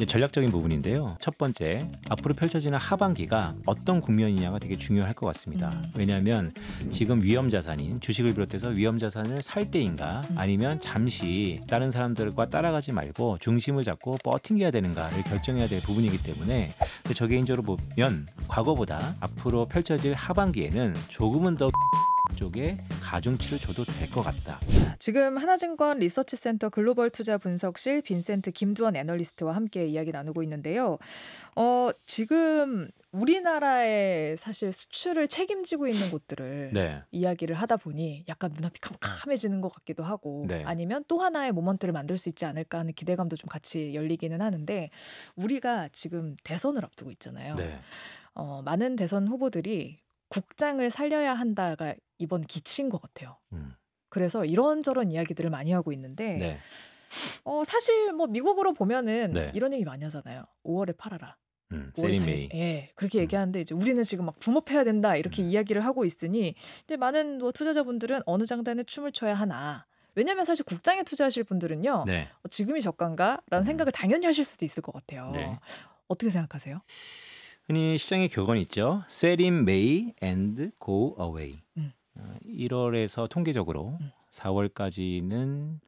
이제 전략적인 부분인데요. 첫 번째, 앞으로 펼쳐지는 하반기가 어떤 국면이냐가 되게 중요할 것 같습니다. 왜냐하면 지금 위험 자산인 주식을 비롯해서 위험 자산을 살 때인가 아니면 잠시 다른 사람들과 따라가지 말고 중심을 잡고 버팅겨야 되는가를 결정해야 될 부분이기 때문에 저 개인적으로 보면 과거보다 앞으로 펼쳐질 하반기에는 조금은 더 쪽에 가중치를 줘도 될 것 같다. 지금 하나증권 리서치센터 글로벌 투자 분석실 빈센트 김두원 애널리스트와 함께 이야기 나누고 있는데요. 지금 우리나라의 사실 수출을 책임지고 있는 곳들을 네. 이야기를 하다 보니 약간 눈앞이 캄캄해지는 것 같기도 하고 네. 아니면 또 하나의 모먼트를 만들 수 있지 않을까 하는 기대감도 좀 같이 열리기는 하는데 우리가 지금 대선을 앞두고 있잖아요. 네. 많은 대선 후보들이 국장을 살려야 한다가 이번 기치인 것 같아요. 그래서 이런저런 이야기들을 많이 하고 있는데 네. 사실 뭐 미국으로 보면은 네. 이런 얘기 많이 하잖아요. 5월에 팔아라. 5월에 세리 잘 메이. 예, 그렇게 얘기하는데 이제 우리는 지금 막 붐업해야 된다 이렇게 이야기를 하고 있으니 이제 많은 뭐 투자자분들은 어느 장단에 춤을 춰야 하나. 왜냐하면 사실 국장에 투자하실 분들은요. 네. 지금이 저가인가라는 생각을 당연히 하실 수도 있을 것 같아요. 네. 어떻게 생각하세요? 흔히 시장의 격언이 있죠. Sell in May and go away. 1월에서 통계적으로 4월까지는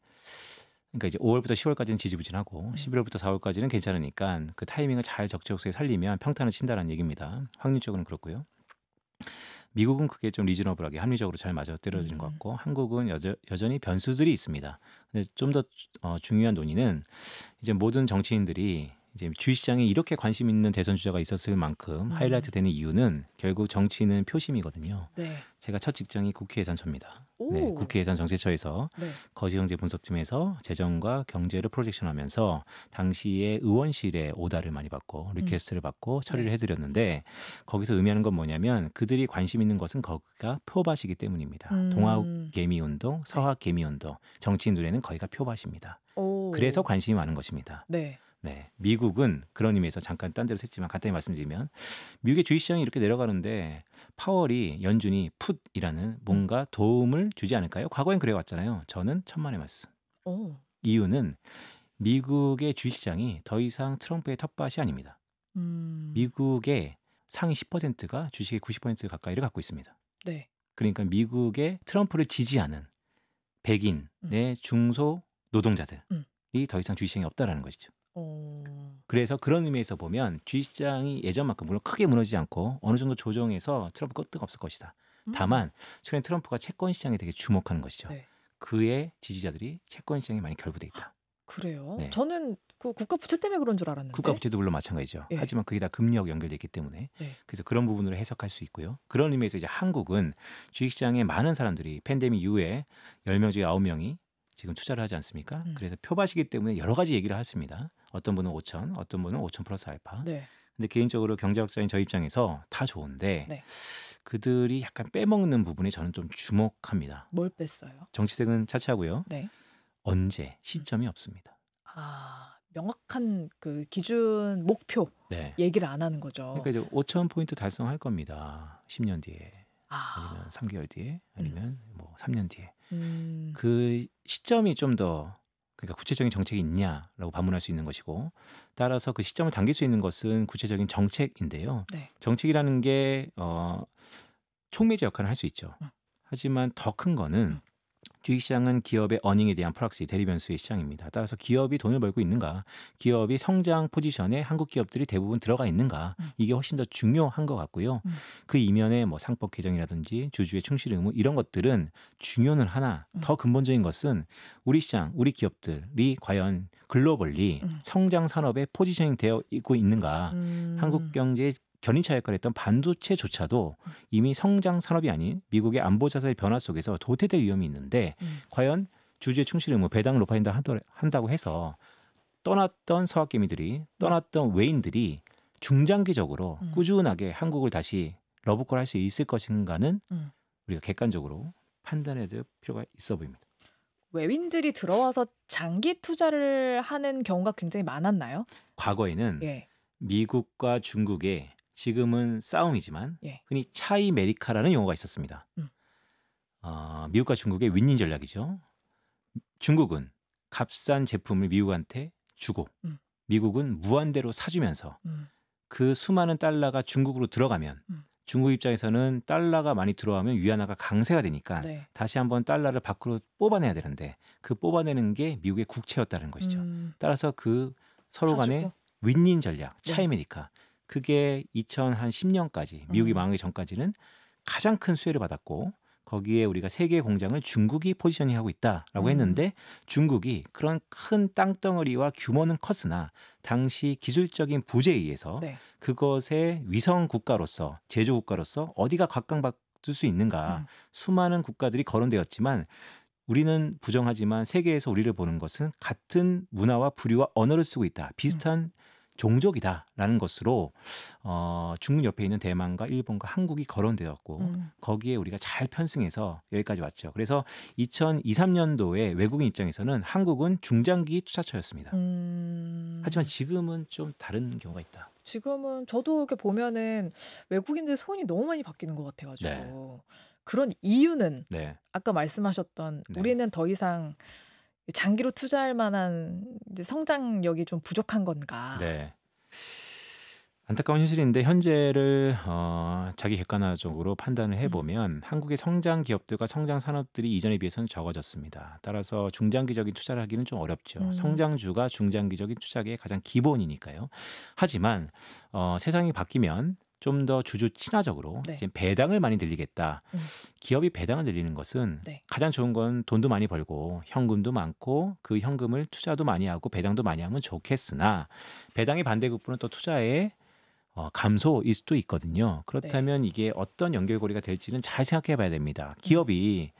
그러니까 이제 5월부터 10월까지는 지지부진하고 11월부터 4월까지는 괜찮으니까 그 타이밍을 잘 적절하게 살리면 평탄을 친다라는 얘기입니다. 확률적으로는 그렇고요. 미국은 그게 좀 리즈너블하게 합리적으로 잘 맞아떨어지는 것 같고 한국은 여전히 변수들이 있습니다. 근데 좀 더 중요한 논의는 이제 모든 정치인들이 이제 주식시장에 이렇게 관심 있는 대선 주자가 있었을 만큼 하이라이트 되는 이유는 결국 정치인은 표심이거든요. 네. 제가 첫 직장이 국회예산처입니다. 오. 네, 국회예산정책처에서 네. 거시경제 분석팀에서 재정과 경제를 프로젝션하면서 당시에 의원실에 오다를 많이 받고 리퀘스트를 받고 처리를 해드렸는데 거기서 의미하는 건 뭐냐면 그들이 관심 있는 것은 거기가 표밭이기 때문입니다. 동아개미운동, 서학개미운동, 정치인 눈에는 거기가 표밭입니다. 오. 그래서 관심이 많은 것입니다. 네. 네, 미국은 그런 의미에서 잠깐 딴 데로 샜지만 간단히 말씀드리면 미국의 주식시장이 이렇게 내려가는데 파월이 연준이 풋이라는 뭔가 도움을 주지 않을까요? 과거엔 그래왔잖아요. 저는 천만의 말씀. 오. 이유는 미국의 주식시장이 더 이상 트럼프의 텃밭이 아닙니다. 미국의 상위 10%가 주식의 90% 가까이를 갖고 있습니다. 네. 그러니까 미국의 트럼프를 지지하는 백인의 중소 노동자들이 더 이상 주식시장이 없다라는 것이죠. 그래서 그런 의미에서 보면 주식시장이 예전만큼 물론 크게 무너지지 않고 어느 정도 조정해서 트럼프 끄떡 없을 것이다. 다만 최근에 트럼프가 채권 시장에 되게 주목하는 것이죠. 네. 그의 지지자들이 채권 시장에 많이 결부돼 있다. 그래요? 네. 저는 그 국가 부채 때문에 그런 줄 알았는데. 국가 부채도 물론 마찬가지죠. 예. 하지만 그게 다 금리하고 연결돼 있기 때문에 네. 그래서 그런 부분으로 해석할 수 있고요. 그런 의미에서 이제 한국은 주식시장에 많은 사람들이 팬데믹 이후에 10명 중에 9명이 지금 투자를 하지 않습니까? 그래서 표밭이기 때문에 여러 가지 얘기를 했습니다. 어떤 분은 5천, 어떤 분은 5천 플러스 알파. 네. 근데 개인적으로 경제학자인 저 입장에서 다 좋은데 네. 그들이 약간 빼먹는 부분에 저는 좀 주목합니다. 뭘 뺐어요? 정치색은 차치하고요. 네. 언제 시점이 없습니다. 명확한 그 기준 목표 네. 얘기를 안 하는 거죠. 그러니까 이제 5천 포인트 달성할 겁니다. 10년 뒤에 아니면 3개월 뒤에 아니면 뭐 3년 뒤에 그 시점이 좀 더 그러니까 구체적인 정책이 있냐라고 반문할 수 있는 것이고 따라서 그 시점을 당길 수 있는 것은 구체적인 정책인데요. 네. 정책이라는 게 촉매제 역할을 할 수 있죠. 하지만 더 큰 거는 주식시장은 기업의 어닝에 대한 프락시 대리변수의 시장입니다. 따라서 기업이 돈을 벌고 있는가, 기업이 성장 포지션에 한국 기업들이 대부분 들어가 있는가, 이게 훨씬 더 중요한 것 같고요. 그 이면에 뭐 상법 개정이라든지 주주의 충실 의무 이런 것들은 중요는 하나 더 근본적인 것은 우리 시장, 우리 기업들이 과연 글로벌리 성장 산업에 포지셔닝 되어 있고 있는가, 한국 경제의 견인차 역할을 했던 반도체조차도 이미 성장 산업이 아닌 미국의 안보 자산의 변화 속에서 도태될 위험이 있는데 과연 주주의 충실 의무 배당을 높여야 한다고 해서 떠났던 서학개미들이 떠났던 외인들이 중장기적으로 꾸준하게 한국을 다시 러브콜 할 수 있을 것인가는 우리가 객관적으로 판단해야 될 필요가 있어 보입니다. 외인들이 들어와서 장기 투자를 하는 경우가 굉장히 많았나요? 과거에는 미국과 중국의 지금은 싸움이지만 흔히 차이메리카라는 용어가 있었습니다. 미국과 중국의 윈윈 전략이죠. 중국은 값싼 제품을 미국한테 주고 미국은 무한대로 사주면서 음. 그 수많은 달러가 중국으로 들어가면 음. 중국 입장에서는 달러가 많이 들어가면 위안화가 강세가 되니까 네. 다시 한번 달러를 밖으로 뽑아내야 되는데 그 뽑아내는 게 미국의 국채였다는 것이죠. 음. 따라서 그 서로 간의 사주고. 윈윈 전략, 네. 차이메니카 그게 2010년까지 미국이 음. 망하기 전까지는 가장 큰 수혜를 받았고 거기에 우리가 세계 공장을 중국이 포지셔닝하고 있다라고 음. 했는데 중국이 그런 큰 땅덩어리와 규모는 컸으나 당시 기술적인 부재에 의해서 네. 그것의 위성 국가로서 제조 국가로서 어디가 각광받을 수 있는가 음. 수많은 국가들이 거론되었지만 우리는 부정하지만 세계에서 우리를 보는 것은 같은 문화와 부류와 언어를 쓰고 있다. 비슷한 종족이다라는 것으로 중국 옆에 있는 대만과 일본과 한국이 거론되었고 음. 거기에 우리가 잘 편승해서 여기까지 왔죠. 그래서 2023년도에 외국인 입장에서는 한국은 중장기 투자처였습니다. 하지만 지금은 좀 다른 경우가 있다. 지금은 저도 이렇게 보면은 외국인들 손이 너무 많이 바뀌는 것 같아가지고 네. 그런 이유는 네. 아까 말씀하셨던 네. 우리는 더 이상 장기로 투자할 만한 이제 성장력이 좀 부족한 건가? 네. 안타까운 현실인데 현재를 자기 객관화적으로 판단을 해보면 한국의 성장 기업들과 성장 산업들이 이전에 비해서는 적어졌습니다. 따라서 중장기적인 투자를 하기는 좀 어렵죠. 성장주가 중장기적인 투자의 가장 기본이니까요. 하지만 세상이 바뀌면 좀 더 주주 친화적으로 네. 이제 배당을 많이 늘리겠다. 기업이 배당을 늘리는 것은 네. 가장 좋은 건 돈도 많이 벌고 현금도 많고 그 현금을 투자도 많이 하고 배당도 많이 하면 좋겠으나 배당의 반대급부는 또 투자에 감소일 수도 있거든요. 그렇다면 이게 어떤 연결고리가 될지는 잘 생각해 봐야 됩니다. 기업이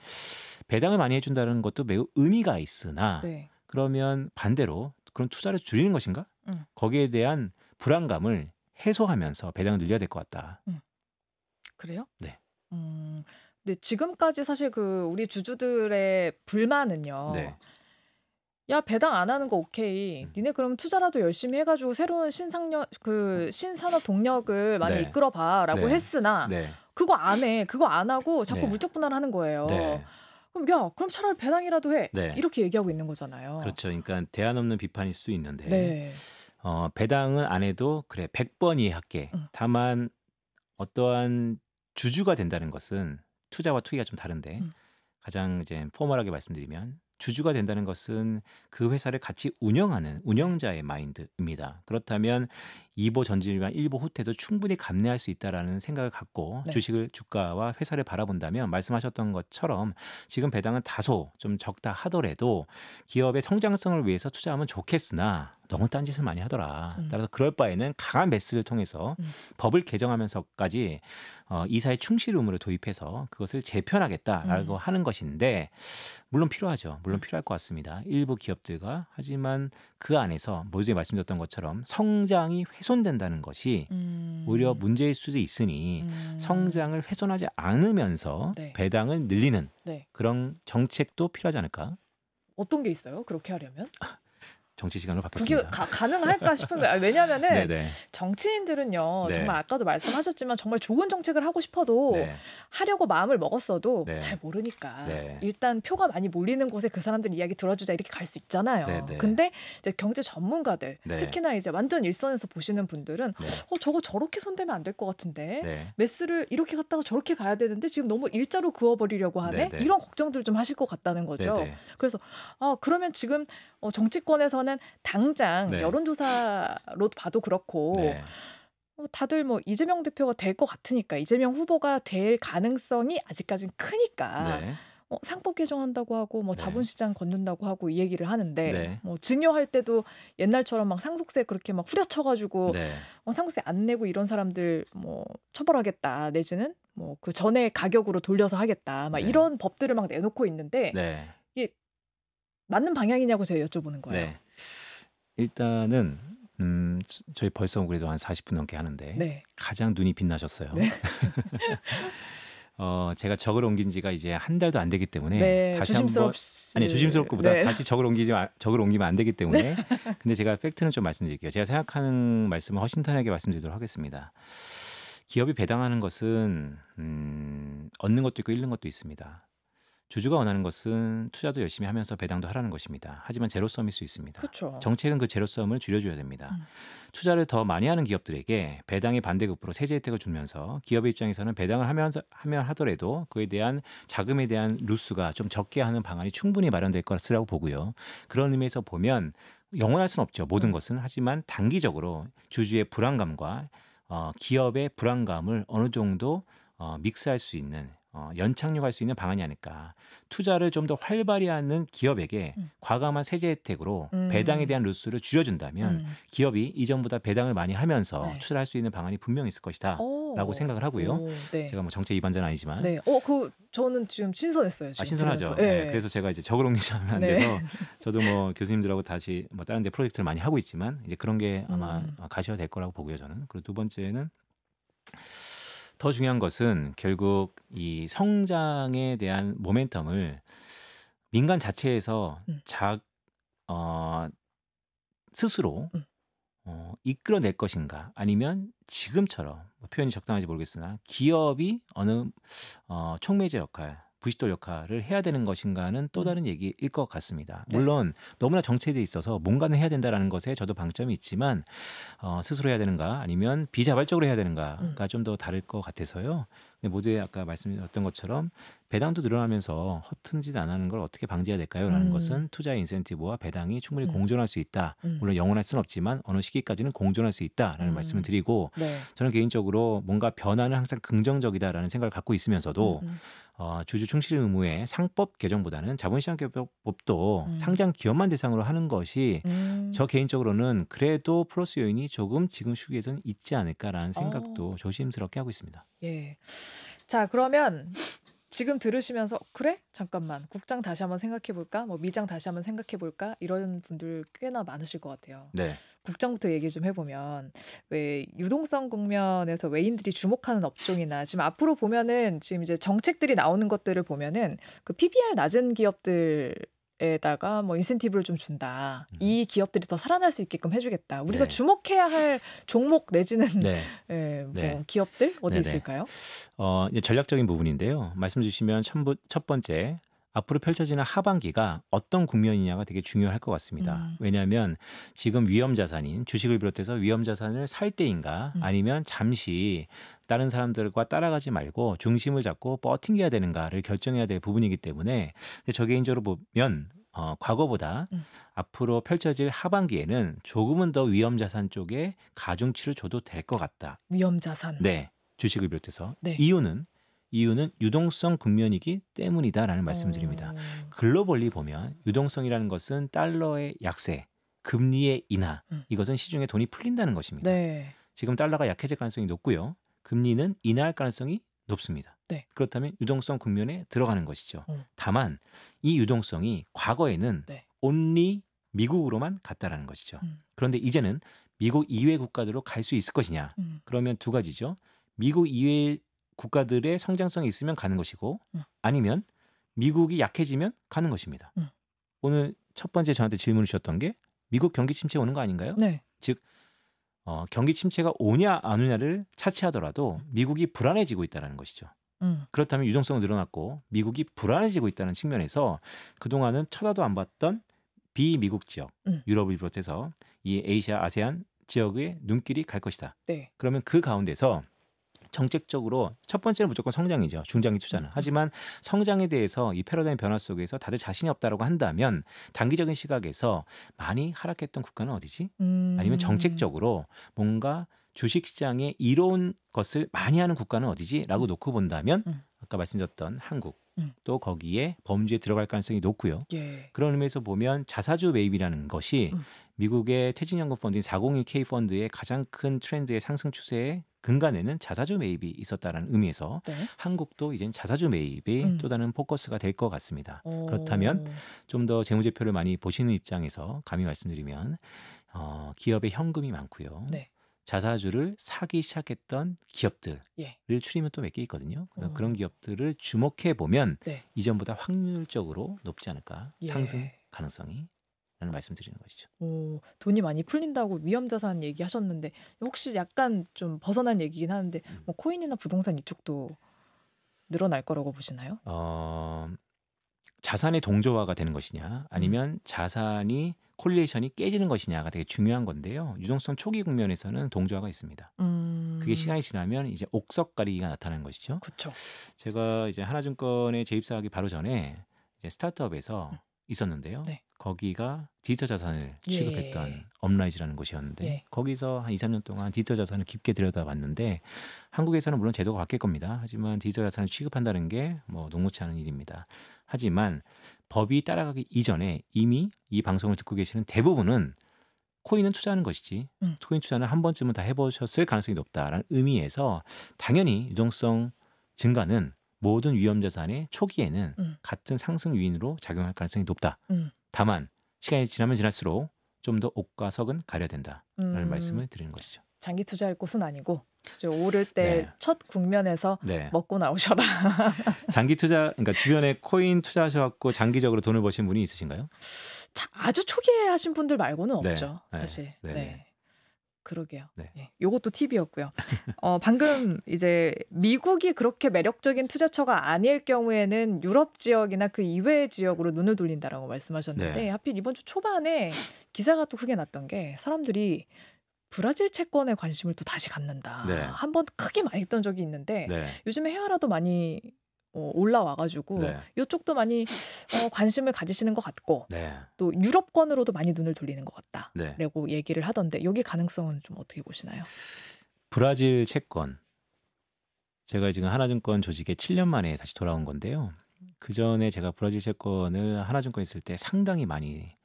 배당을 많이 해준다는 것도 매우 의미가 있으나 네. 그러면 반대로 그럼 투자를 줄이는 것인가? 음. 거기에 대한 불안감을 해소하면서 배당을 늘려야 될 것 같다. 그래요? 네. 근데 지금까지 사실 그 우리 주주들의 불만은요. 네. 야, 배당 안 하는 거 오케이. 니네 그럼 투자라도 열심히 해가지고 새로운 신산업 동력을 많이 네. 이끌어봐라고 네. 했으나 네. 그거 안 해. 그거 안 하고 자꾸 네. 물적 분할하는 거예요. 네. 그럼 야, 그럼 차라리 배당이라도 해. 네. 이렇게 얘기하고 있는 거잖아요. 그렇죠. 그러니까 대안 없는 비판일 수 있는데 네. 배당은 안 해도 그래 100번 이해할게. 다만 어떠한 주주가 된다는 것은 투자와 투기가 좀 다른데 가장 이제 포멀하게 말씀드리면 주주가 된다는 것은 그 회사를 같이 운영하는 운영자의 마인드입니다. 그렇다면 2보 전진이나 1보 후퇴도 충분히 감내할 수 있다라는 생각을 갖고 네. 주식을 주가와 회사를 바라본다면 말씀하셨던 것처럼 지금 배당은 다소 좀 적다 하더라도 기업의 성장성을 위해서 투자하면 좋겠으나 너무 딴짓을 많이 하더라. 따라서 그럴 바에는 강한 매스를 통해서 법을 개정하면서까지 이사의 충실 의무를 도입해서 그것을 재편하겠다라고 하는 것인데 물론 필요하죠. 물론 필요할 것 같습니다. 일부 기업들과 하지만 그 안에서 모두에 말씀드렸던 것처럼 성장이 훼손된다는 것이 오히려 문제일 수도 있으니 성장을 훼손하지 않으면서 네. 배당을 늘리는 네. 그런 정책도 필요하지 않을까? 어떤 게 있어요? 그렇게 하려면? 정치 시간으로 그게 바뀌었습니다. 가능할까 싶은 거예요. 왜냐면은 네네. 정치인들은요. 네. 정말 아까도 말씀하셨지만 정말 좋은 정책을 하고 싶어도 네. 하려고 마음을 먹었어도 네. 잘 모르니까 네. 일단 표가 많이 몰리는 곳에 그 사람들 이야기 들어주자 이렇게 갈 수 있잖아요. 네, 네. 근데 이제 경제 전문가들 네. 특히나 이제 완전 일선에서 보시는 분들은 네. 저거 저렇게 손대면 안 될 것 같은데 네. 매스를 이렇게 갔다가 저렇게 가야 되는데 지금 너무 일자로 그어버리려고 하네. 네, 네. 이런 걱정들을 좀 하실 것 같다는 거죠. 네, 네. 그래서 그러면 지금 정치권에서는 당장 네. 여론조사로 봐도 그렇고 네. 다들 뭐 이재명 대표가 될 것 같으니까 이재명 후보가 될 가능성이 아직까지는 크니까 네. 상법 개정한다고 하고 뭐 네. 자본시장 걷는다고 하고 이 얘기를 하는데 네. 뭐 증여할 때도 옛날처럼 막 상속세 그렇게 막 후려쳐가지고 네. 상속세 안 내고 이런 사람들 뭐 처벌하겠다 내지는 뭐 그 전에 가격으로 돌려서 하겠다 막 네. 이런 법들을 막 내놓고 있는데 네. 맞는 방향이냐고 제가 여쭤보는 거예요. 네. 일단은 저희 벌써 그래도 한 40분 넘게 하는데 네. 가장 눈이 빛나셨어요. 네. 제가 적을 옮긴 지가 이제 한 달도 안 되기 때문에 네, 다시 한번 조심스럽고보다 네. 다시 적을 옮기면 안 되기 때문에 근데 제가 팩트는 좀 말씀드릴게요. 제가 생각하는 말씀을 허심탄회하게 말씀드리도록 하겠습니다. 기업이 배당하는 것은 얻는 것도 있고 잃는 것도 있습니다. 주주가 원하는 것은 투자도 열심히 하면서 배당도 하라는 것입니다. 하지만 제로섬일 수 있습니다. 그쵸. 정책은 그 제로섬을 줄여줘야 됩니다. 음. 투자를 더 많이 하는 기업들에게 배당의 반대급부로 세제 혜택을 주면서 기업의 입장에서는 배당을 하면 하더라도 그에 대한 자금에 대한 루스가 좀 적게 하는 방안이 충분히 마련될 것이라고 보고요. 그런 의미에서 보면 영원할 수는 없죠. 모든 것은. 하지만 단기적으로 주주의 불안감과 기업의 불안감을 어느 정도 믹스할 수 있는 연착륙할 수 있는 방안이 아닐까. 투자를 좀 더 활발히 하는 기업에게 과감한 세제 혜택으로 배당에 대한 루스를 줄여준다면 기업이 이전보다 배당을 많이 하면서 네. 투자할 수 있는 방안이 분명히 있을 것이다 라고 생각을 하고요. 네. 제가 뭐 정책 위반자는 아니지만 네. 저는 지금 신선했어요. 지금 신선하죠. 들으면서. 네. 네. 그래서 제가 이제 적을 옮기자면 안 네. 돼서 저도 뭐 교수님들하고 다시 뭐 다른 데 프로젝트를 많이 하고 있지만 이제 그런 게 아마 가시화 될 거라고 보고요. 저는. 그리고 두 번째는 더 중요한 것은 결국 이 성장에 대한 모멘텀을 민간 자체에서 스스로 이끌어낼 것인가 아니면 지금처럼 표현이 적당한지 모르겠으나 기업이 어느 촉매제 역할, 부싯돌 역할을 해야 되는 것인가는 또 다른 얘기일 것 같습니다. 네. 물론 너무나 정체돼 있어서 뭔가는 해야 된다라는 것에 저도 방점이 있지만 스스로 해야 되는가 아니면 비자발적으로 해야 되는가가 좀 더 다를 것 같아서요. 근데 모두의 아까 말씀드렸던 것처럼 배당도 늘어나면서 허튼짓 안 하는 걸 어떻게 방지해야 될까요? 라는 것은 투자의 인센티브와 배당이 충분히 공존할 수 있다. 물론 영원할 수는 없지만 어느 시기까지는 공존할 수 있다라는 말씀을 드리고 네. 저는 개인적으로 뭔가 변화는 항상 긍정적이다라는 생각을 갖고 있으면서도 주주 충실 의무의 상법 개정보다는 자본시장법도 상장 기업만 대상으로 하는 것이 저 개인적으로는 그래도 플러스 요인이 조금 지금 시기에서는 있지 않을까라는 생각도 조심스럽게 하고 있습니다. 예. 자, 그러면 지금 들으시면서 그래? 잠깐만. 국장 다시 한번 생각해 볼까? 뭐 미장 다시 한번 생각해 볼까? 이런 분들 꽤나 많으실 것 같아요. 네. 국장부터 얘기를 좀 해보면 왜 유동성 국면에서 외인들이 주목하는 업종이나 지금 앞으로 보면은 지금 이제 정책들이 나오는 것들을 보면은 그 PBR 낮은 기업들에다가 뭐 인센티브를 좀 준다. 이 기업들이 더 살아날 수 있게끔 해주겠다. 우리가 네. 주목해야 할 종목 내지는 네. 뭐 네. 기업들 어디 네네. 있을까요? 이제 전략적인 부분인데요. 말씀 주시면 첫 번째 앞으로 펼쳐지는 하반기가 어떤 국면이냐가 되게 중요할 것 같습니다. 왜냐하면 지금 위험 자산인 주식을 비롯해서 위험 자산을 살 때인가 아니면 잠시 다른 사람들과 따라가지 말고 중심을 잡고 버팅겨야 되는가를 결정해야 될 부분이기 때문에 근데 저 개인적으로 보면 과거보다 앞으로 펼쳐질 하반기에는 조금은 더 위험 자산 쪽에 가중치를 줘도 될 것 같다. 위험 자산. 네, 주식을 비롯해서. 네. 이유는 유동성 국면이기 때문이다라는 말씀드립니다. 글로벌리 보면 유동성이라는 것은 달러의 약세, 금리의 인하, 이것은 시중에 돈이 풀린다는 것입니다. 네. 지금 달러가 약해질 가능성이 높고요. 금리는 인하할 가능성이 높습니다. 네. 그렇다면 유동성 국면에 들어가는 것이죠. 다만 이 유동성이 과거에는 네. 온리 미국으로만 갔다라는 것이죠. 그런데 이제는 미국 이외 국가들로 갈 수 있을 것이냐? 그러면 두 가지죠. 미국 이외 국가들의 성장성이 있으면 가는 것이고 아니면 미국이 약해지면 가는 것입니다. 오늘 첫 번째 저한테 질문을 주셨던 게 미국 경기 침체 오는 거 아닌가요? 네. 즉 경기 침체가 오냐 안 오냐를 차치하더라도 미국이 불안해지고 있다는 것이죠. 그렇다면 유동성은 늘어났고 미국이 불안해지고 있다는 측면에서 그동안은 쳐다도 안 봤던 비미국 지역, 유럽을 비롯해서 이 아시아, 아세안 지역의 눈길이 갈 것이다. 네. 그러면 그 가운데서 정책적으로 첫 번째는 무조건 성장이죠. 중장기 투자는. 하지만 성장에 대해서 이 패러다임 변화 속에서 다들 자신이 없다라고 한다면 단기적인 시각에서 많이 하락했던 국가는 어디지? 아니면 정책적으로 뭔가 주식시장에 이로운 것을 많이 하는 국가는 어디지? 라고 놓고 본다면 아까 말씀드렸던 한국 또 거기에 범주에 들어갈 가능성이 높고요. 예. 그런 의미에서 보면 자사주 매입이라는 것이 미국의 퇴직연금 펀드인 401k 펀드의 가장 큰 트렌드의 상승 추세의 근간에는 자사주 매입이 있었다는 의미에서 네. 한국도 이젠 자사주 매입이 또 다른 포커스가 될 것 같습니다. 그렇다면 좀 더 재무제표를 많이 보시는 입장에서 감히 말씀드리면 기업에 현금이 많고요. 네. 자사주를 사기 시작했던 기업들을 예. 추리면 또 몇 개 있거든요. 그런 기업들을 주목해 보면 네. 이전보다 확률적으로 높지 않을까 예. 상승 가능성이 라는 말씀드리는 것이죠. 돈이 많이 풀린다고 위험 자산 얘기하셨는데 혹시 약간 좀 벗어난 얘기긴 하는데 뭐 코인이나 부동산 이쪽도 늘어날 거라고 보시나요? 자산의 동조화가 되는 것이냐 아니면 자산이 콜리에이션이 깨지는 것이냐가 되게 중요한 건데요. 유동성 초기 국면에서는 동조화가 있습니다. 그게 시간이 지나면 이제 옥석 가리기가 나타나는 것이죠. 그쵸. 제가 이제 하나증권에 재입사하기 바로 전에 이제 스타트업에서 있었는데요. 네. 거기가 디지털 자산을 취급했던 예. 업라이즈라는 곳이었는데 예. 거기서 한 2, 3년 동안 디지털 자산을 깊게 들여다봤는데 한국에서는 물론 제도가 바뀔 겁니다. 하지만 디지털 자산을 취급한다는 게 뭐 녹록치 않은 일입니다. 하지만 법이 따라가기 이전에 이미 이 방송을 듣고 계시는 대부분은 코인은 투자하는 것이지 코인 투자는 한 번쯤은 다 해보셨을 가능성이 높다라는 의미에서 당연히 유동성 증가는 모든 위험자산의 초기에는 같은 상승 요인으로 작용할 가능성이 높다. 다만 시간이 지나면 지날수록 좀 더 옥과 석은 가려야 된다라는 말씀을 드리는 것이죠. 장기 투자할 곳은 아니고 오를 때 네. 첫 국면에서 네. 먹고 나오셔라. 장기 투자, 그러니까 주변에 코인 투자하셔갖고 장기적으로 돈을 버신 분이 있으신가요? 아주 초기에 하신 분들 말고는 네. 없죠. 네. 사실. 네. 네. 그러게요. 네. 예. 요것도 팁이었고요. 방금 이제 미국이 그렇게 매력적인 투자처가 아닐 경우에는 유럽 지역이나 그 이외의 지역으로 눈을 돌린다라고 말씀하셨는데 네. 하필 이번 주 초반에 기사가 또 크게 났던 게 사람들이 브라질 채권에 관심을 또 다시 갖는다. 네. 한번 크게 많이 했던 적이 있는데 네. 요즘에 헤아라도 많이 올라와가지고 네. 이쪽도 많이 관심을 가지시는 것 같고 네. 또 유럽권으로도 많이 눈을 돌리는 것 네. 같다라고 얘기를 하던데 여기 가능성은 좀 어떻게 보시나요? 브라질 채권. 제가 지금 하나증권 조직에 7년 만에 다시 돌아온 건데요. 그 전에 제가 브라질 채권을 하나증권에 있을 때 상당히 많이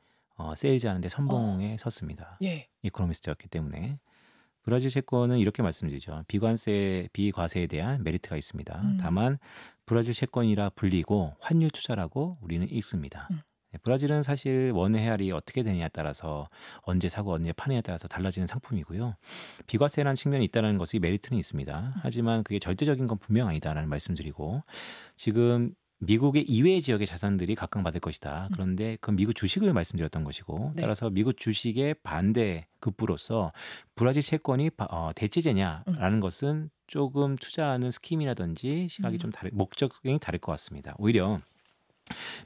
세일즈하는데 선봉에 섰습니다. 예. 이코노미스트였기 때문에. 브라질 채권은 이렇게 말씀드리죠. 비과세에 대한 메리트가 있습니다. 다만 브라질 채권이라 불리고 환율 투자라고 우리는 읽습니다. 브라질은 사실 원의 헤아리 어떻게 되느냐에 따라서 언제 사고 언제 파느냐에 따라서 달라지는 상품이고요. 비과세라는 측면이 있다는 것이 메리트는 있습니다. 하지만 그게 절대적인 건 분명 아니다라는 말씀드리고 지금 미국의 이외의 지역의 자산들이 각광받을 것이다. 그런데 그 미국 주식을 말씀드렸던 것이고 네. 따라서 미국 주식의 반대 급부로서 브라질 채권이 대체제냐라는 것은 조금 투자하는 스킴이라든지 시각이 좀 목적이 다를 것 같습니다. 오히려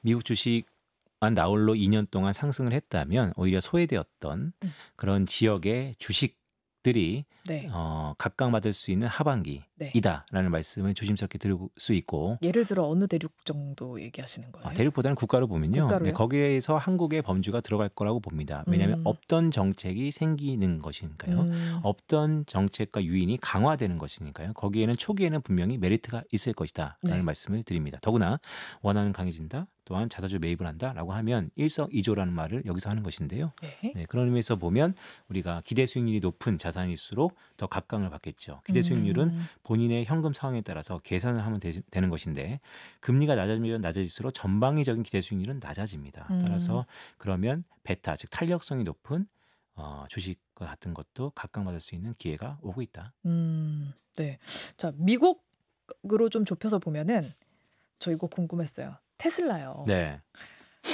미국 주식만 나홀로 2년 동안 상승을 했다면 오히려 소외되었던 그런 지역의 주식들이 네. 각광받을 수 있는 하반기이다라는 말씀을 조심스럽게 드릴 수 있고 예를 들어 어느 대륙 정도 얘기하시는 거예요? 대륙보다는 국가로 보면요. 국가로요? 네, 거기에서 한국의 범주가 들어갈 거라고 봅니다. 왜냐하면 없던 정책이 생기는 것이니까요. 없던 정책과 유인이 강화되는 것이니까요. 거기에는 초기에는 분명히 메리트가 있을 것이다 라는 네. 말씀을 드립니다. 더구나 원화는 강해진다. 또한 자사주 매입을 한다라고 하면 일석이조라는 말을 여기서 하는 것인데요. 네. 네, 그런 의미에서 보면 우리가 기대 수익률이 높은 자산일수록 더 각광을 받겠죠. 기대 수익률은 본인의 현금 상황에 따라서 계산을 하면 되는 것인데 금리가 낮아지면 낮아질수록 전방위적인 기대 수익률은 낮아집니다. 따라서 그러면 베타 즉 탄력성이 높은 주식과 같은 것도 각광받을 수 있는 기회가 오고 있다. 네. 자, 미국으로 좀 좁혀서 보면은 저 이거 궁금했어요. 테슬라요. 네,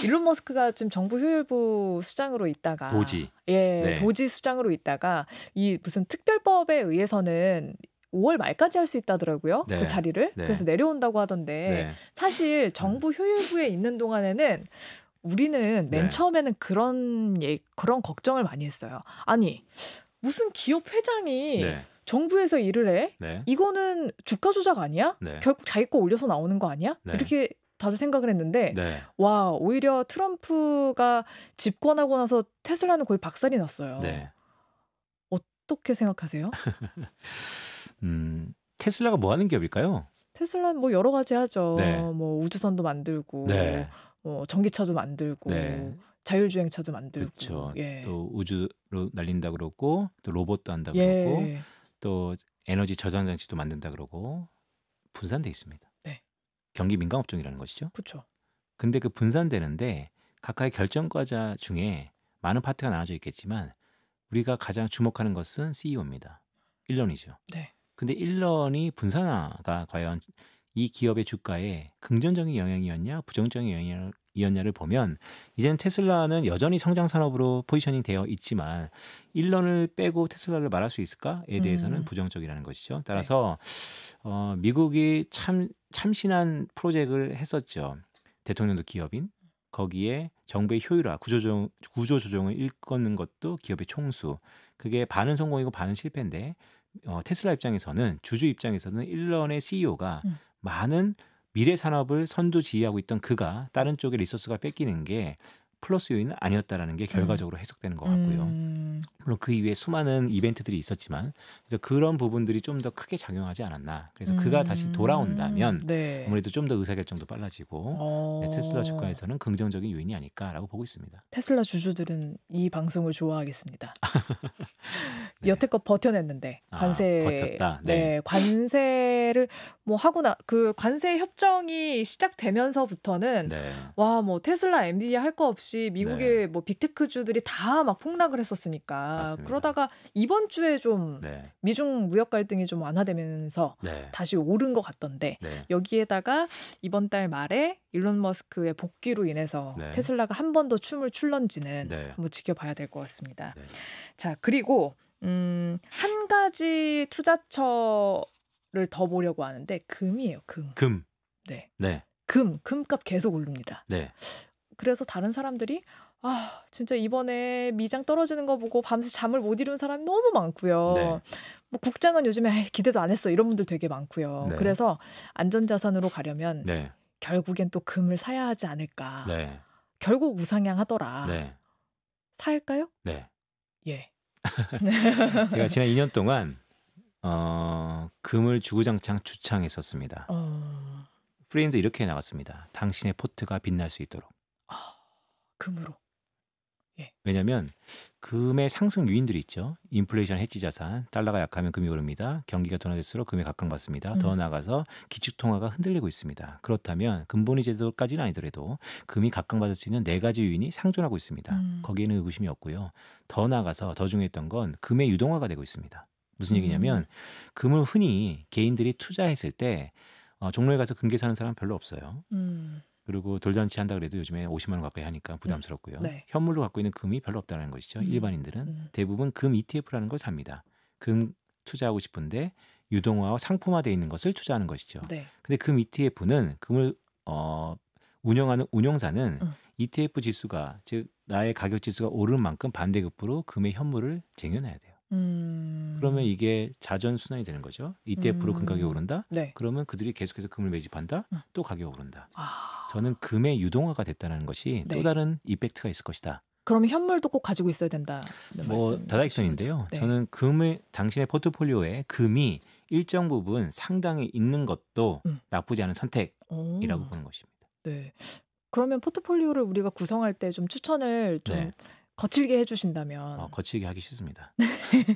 일론 머스크가 지금 정부 효율부 수장으로 있다가 도지. 예, 네. 도지 수장으로 있다가 이 무슨 특별법에 의해서는 5월 말까지 할 수 있다더라고요. 네. 그 자리를. 네. 그래서 내려온다고 하던데 네. 사실 정부 효율부에 있는 동안에는 우리는 맨 네. 처음에는 그런 걱정을 많이 했어요. 아니, 무슨 기업 회장이 네. 정부에서 일을 해? 네. 이거는 주가 조작 아니야? 네. 결국 자기 거 올려서 나오는 거 아니야? 네. 이렇게 다들 생각을 했는데 네. 와, 오히려 트럼프가 집권하고 나서 테슬라는 거의 박살이 났어요. 네. 어떻게 생각하세요? 테슬라가 뭐 하는 기업일까요? 테슬라는 뭐 여러 가지 하죠. 네. 뭐 우주선도 만들고 네. 전기차도 만들고 네. 자율주행차도 만들고 그렇죠. 예. 또 우주로 날린다 그러고 또 로봇도 한다 그러고 예. 또 에너지 저장 장치도 만든다 그러고 분산돼 있습니다. 네. 경기 민감 업종이라는 것이죠. 그렇죠. 근데 그 분산되는데 각각의 결정과자 중에 많은 파트가 나눠져 있겠지만 우리가 가장 주목하는 것은 CEO입니다. 일런이죠. 네. 근데 일런이 분산화가 과연 이 기업의 주가에 긍정적인 영향이었냐 부정적인 영향이었냐를 보면 이제는 테슬라는 여전히 성장 산업으로 포지셔닝 되어 있지만 일런을 빼고 테슬라를 말할 수 있을까에 대해서는 부정적이라는 것이죠. 따라서 미국이 참신한 프로젝트를 했었죠. 대통령도 기업인, 거기에 정부의 효율화, 구조조정을 일컫는 것도 기업의 총수. 그게 반은 성공이고 반은 실패인데 테슬라 입장에서는 주주 입장에서는 일론의 CEO가 음. 많은 미래 산업을 선두지휘하고 있던 그가 다른 쪽에 리소스가 뺏기는 게 플러스 요인은 아니었다라는 게 결과적으로 해석되는 것 같고요. 물론 그 이후에 수많은 이벤트들이 있었지만 그래서 그런 부분들이 좀 더 크게 작용하지 않았나. 그래서 그가 다시 돌아온다면 네. 아무래도 좀 더 의사결정도 빨라지고 테슬라 어, 주가에서는 긍정적인 요인이 아닐까라고 보고 있습니다. 테슬라 주주들은 이 방송을 좋아하겠습니다. 네. 여태껏 버텨냈는데 관세 버텼다. 네. 관세를 뭐 하고 그 관세 협정이 시작되면서부터는 네. 와, 뭐 테슬라, 엔비디아 할 거 없이 미국의 뭐 빅테크주들이 다 막 폭락을 했었으니까 맞습니다. 그러다가 이번 주에 좀 네. 미중 무역 갈등이 좀 완화되면서 네. 다시 오른 것 같던데 네. 여기에다가 이번 달 말에 일론 머스크의 복귀로 인해서 네. 테슬라가 한 번 더 춤을 출런지는 네. 한번 지켜봐야 될 것 같습니다. 네. 자, 그리고 한 가지 투자처를 더 보려고 하는데 금이에요. 금. 금. 네. 네. 금값 계속 오릅니다. 네. 그래서 다른 사람들이 진짜 이번에 미장 떨어지는 거 보고 밤새 잠을 못 이룬 사람이 너무 많고요. 네. 뭐 국장은 요즘에 기대도 안 했어 이런 분들 되게 많고요. 네. 그래서 안전자산으로 가려면 네. 결국엔 또 금을 사야 하지 않을까. 네. 결국 우상향하더라. 네. 살까요? 네. 예. 제가 지난 2년 동안 금을 주구장창 주창했었습니다. 프레임도 이렇게 나갔습니다. 당신의 포트가 빛날 수 있도록. 금으로. 왜냐하면 금의 상승 요인들이 있죠. 인플레이션 해지 자산, 달러가 약하면 금이 오릅니다. 경기가 둔화될수록 금이 각광받습니다. 더 나아가서 기축통화가 흔들리고 있습니다. 그렇다면 금본위 제도까지는 아니더라도 금이 각광받을 수 있는 4가지 요인이 상존하고 있습니다. 거기에는 의구심이 없고요. 더 나아가서 더 중요했던 건 금의 유동화가 되고 있습니다. 무슨 얘기냐면 금을 흔히 개인들이 투자했을 때 종로에 가서 금괴 사는 사람 별로 없어요. 그리고 돌잔치 한다 그래도 요즘에 50만 원 가까이 하니까 부담스럽고요. 네. 현물로 갖고 있는 금이 별로 없다는 것이죠. 일반인들은 대부분 금 ETF라는 걸 삽니다. 금 투자하고 싶은데 유동화와 상품화되어 있는 것을 투자하는 것이죠. 네. 근데 금 ETF는 금을 운영하는 운용사는 ETF 지수가 즉 나의 가격 지수가 오르는 만큼 반대급부로 금의 현물을 쟁여놔야 돼요. 그러면 이게 자전순환이 되는 거죠. ETF로 금 가격이 오른다? 네. 그러면 그들이 계속해서 금을 매집한다? 또 가격이 오른다. 저는 금의 유동화가 됐다는 것이 네. 또 다른 이펙트가 있을 것이다. 그러면 현물도 꼭 가지고 있어야 된다는 말씀. 다다익선인데요. 네. 저는 당신의 포트폴리오에 금이 일정 부분 상당히 있는 것도 나쁘지 않은 선택이라고 보는 것입니다. 네. 그러면 포트폴리오를 우리가 구성할 때 좀 추천을 좀 네. 거칠게 해주신다면. 거칠게 하기 싫습니다.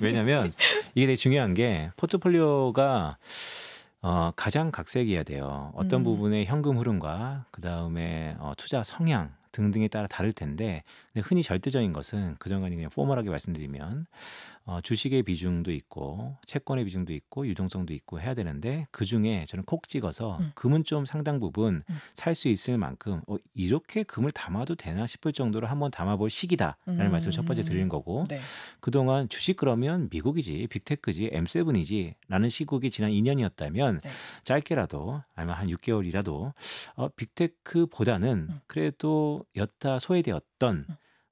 왜냐하면 이게 되게 중요한 게 포트폴리오가 가장 각색이어야 돼요. 어떤 부분의 현금 흐름과 그 다음에 투자 성향 등등에 따라 다를 텐데 근데 흔히 절대적인 것은 그전까지 그냥 포멀하게 말씀드리면 주식의 비중도 있고 채권의 비중도 있고 유동성도 있고 해야 되는데 그중에 저는 콕 찍어서 금은 좀 상당 부분 살 수 있을 만큼 이렇게 금을 담아도 되나 싶을 정도로 한번 담아볼 시기다라는 말씀을 첫 번째 드리는 거고 네. 그동안 주식 그러면 미국이지 빅테크지 M7이지 라는 시국이 지난 2년이었다면 네. 짧게라도 아니면 한 6개월이라도 빅테크보다는 그래도 여타 소외되었던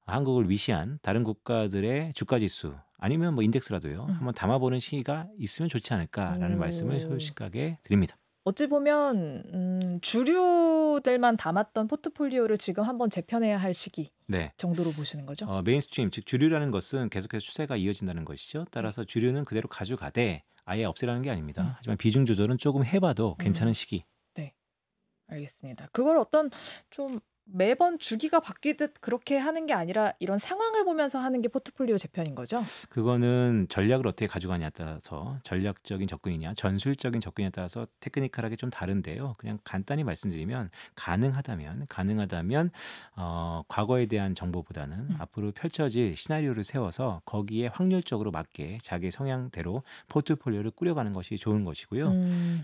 한국을 위시한 다른 국가들의 주가지수 아니면 뭐 인덱스라도요 한번 담아보는 시기가 있으면 좋지 않을까라는 말씀을 솔직하게 드립니다. 어찌 보면 주류들만 담았던 포트폴리오를 지금 한번 재편해야 할 시기 네. 정도로 보시는 거죠? 메인스트림 즉 주류라는 것은 계속해서 추세가 이어진다는 것이죠. 따라서 주류는 그대로 가져가되 아예 없애라는 게 아닙니다. 하지만 비중 조절은 조금 해봐도 괜찮은 시기. 네, 알겠습니다. 그걸 어떤 좀 매번 주기가 바뀌듯 그렇게 하는 게 아니라 이런 상황을 보면서 하는 게 포트폴리오 재편인 거죠? 그거는 전략을 어떻게 가져가냐에 따라서 전략적인 접근이냐 전술적인 접근에 따라서 테크니컬하게 좀 다른데요. 그냥 간단히 말씀드리면 가능하다면 과거에 대한 정보보다는 앞으로 펼쳐질 시나리오를 세워서 거기에 확률적으로 맞게 자기 성향대로 포트폴리오를 꾸려가는 것이 좋은 것이고요.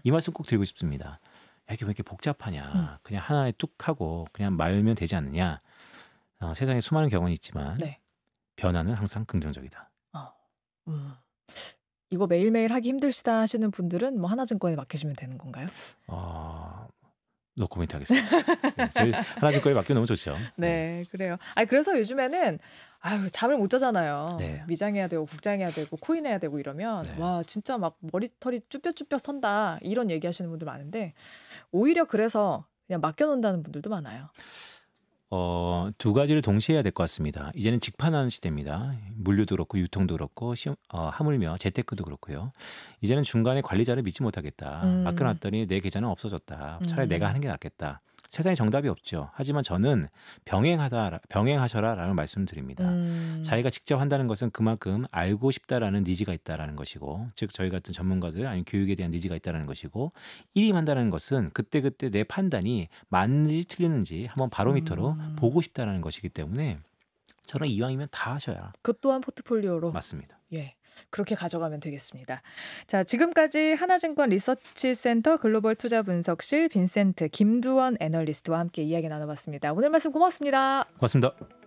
이 말씀 꼭 드리고 싶습니다. 이게 왜 이렇게 복잡하냐. 그냥 하나에 뚝 하고 그냥 말면 되지 않느냐. 세상에 수많은 경험이 있지만 네. 변화는 항상 긍정적이다. 이거 매일매일 하기 힘들시다 하시는 분들은 뭐 하나증권에 맡기시면 되는 건가요? 노코멘트 하겠습니다. 네, 저희 하나증권에 맡기면 너무 좋죠. 네, 그래요. 아, 그래서 요즘에는 잠을 못 자잖아요. 네. 미장해야 되고 국장해야 되고 코인해야 되고 이러면 네. 와, 진짜 막 머리털이 쭈뼛쭈뼛 선다 이런 얘기하시는 분들 많은데 오히려 그래서 그냥 맡겨놓는다는 분들도 많아요. 두 가지를 동시에 해야 될 것 같습니다. 이제는 직판하는 시대입니다. 물류도 그렇고 유통도 그렇고 하물며 재테크도 그렇고요. 이제는 중간에 관리자를 믿지 못하겠다. 음, 맡겨놨더니 내 계좌는 없어졌다. 차라리 내가 음, 하는 게 낫겠다. 세상에 정답이 없죠. 하지만 저는 병행하셔라라는 말씀을 드립니다. 자기가 직접 한다는 것은 그만큼 알고 싶다라는 니즈가 있다라는 것이고, 즉 저희 같은 전문가들 아니면 교육에 대한 니즈가 있다라는 것이고, 일임한다는 것은 그때그때 내 판단이 맞는지 틀리는지 한번 바로미터로 보고 싶다라는 것이기 때문에 저는 이왕이면 다 하셔야 그 또한 포트폴리오로 맞습니다. 예, 그렇게 가져가면 되겠습니다. 자, 지금까지 하나증권 리서치센터 글로벌 투자 분석실 빈센트 김두원 애널리스트와 함께 이야기 나눠봤습니다. 오늘 말씀 고맙습니다. 고맙습니다.